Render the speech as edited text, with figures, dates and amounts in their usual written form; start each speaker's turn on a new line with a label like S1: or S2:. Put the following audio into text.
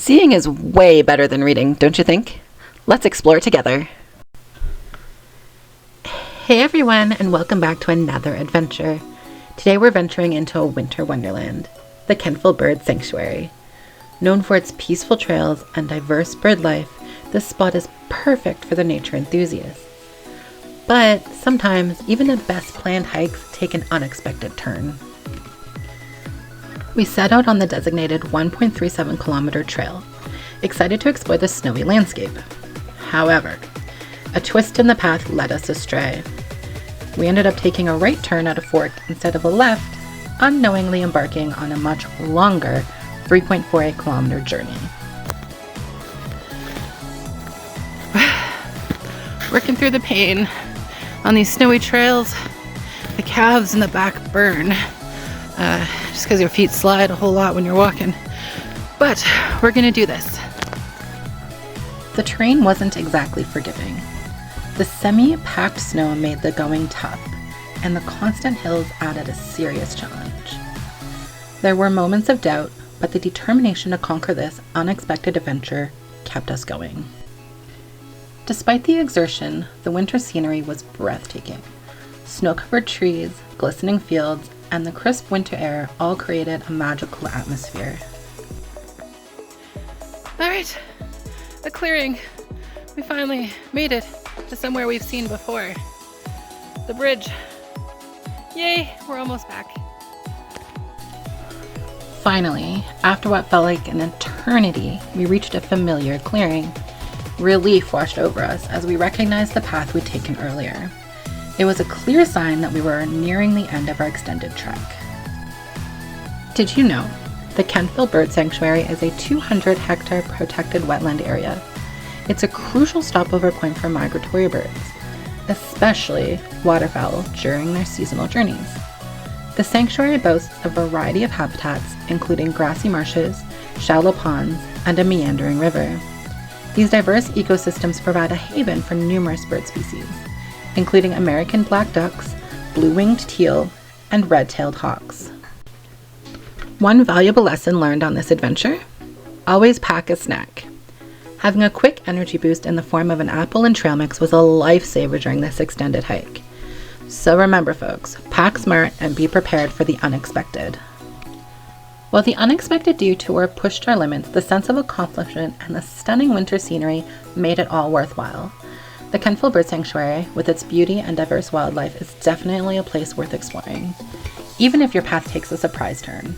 S1: Seeing is way better than reading, don't you think? Let's explore together. Hey everyone, and welcome back to another adventure. Today we're venturing into a winter wonderland, the Kentville Bird Sanctuary. Known for its peaceful trails and diverse bird life, this spot is perfect for the nature enthusiasts. But sometimes, even the best planned hikes take an unexpected turn. We set out on the designated 1.37 kilometer trail, excited to explore the snowy landscape. However, a twist in the path led us astray. We ended up taking a right turn at a fork instead of a left, unknowingly embarking on a much longer 3.48 kilometer journey. Working through the pain on these snowy trails, the calves and the back burn. Just because your feet slide a whole lot when you're walking. But we're gonna do this. The terrain wasn't exactly forgiving. The semi-packed snow made the going tough, and the constant hills added a serious challenge. There were moments of doubt, but the determination to conquer this unexpected adventure kept us going. Despite the exertion, the winter scenery was breathtaking. Snow-covered trees, glistening fields, and the crisp winter air all created a magical atmosphere. All right, a clearing. We finally made it to somewhere we've seen before. The bridge. Yay, we're almost back. Finally, after what felt like an eternity, we reached a familiar clearing. Relief washed over us as we recognized the path we'd taken earlier. It was a clear sign that we were nearing the end of our extended trek. Did you know the Kentville Bird Sanctuary is a 200-hectare protected wetland area? It's a crucial stopover point for migratory birds, especially waterfowl during their seasonal journeys. The sanctuary boasts a variety of habitats, including grassy marshes, shallow ponds, and a meandering river. These diverse ecosystems provide a haven for numerous bird species, including American black ducks, blue-winged teal, and red-tailed hawks. One valuable lesson learned on this adventure: always pack a snack. Having a quick energy boost in the form of an apple and trail mix was a lifesaver during this extended hike. So remember folks, pack smart and be prepared for the unexpected. While the unexpected detour pushed our limits, the sense of accomplishment and the stunning winter scenery made it all worthwhile. The Kentville Bird Sanctuary, with its beauty and diverse wildlife, is definitely a place worth exploring, even if your path takes a surprise turn.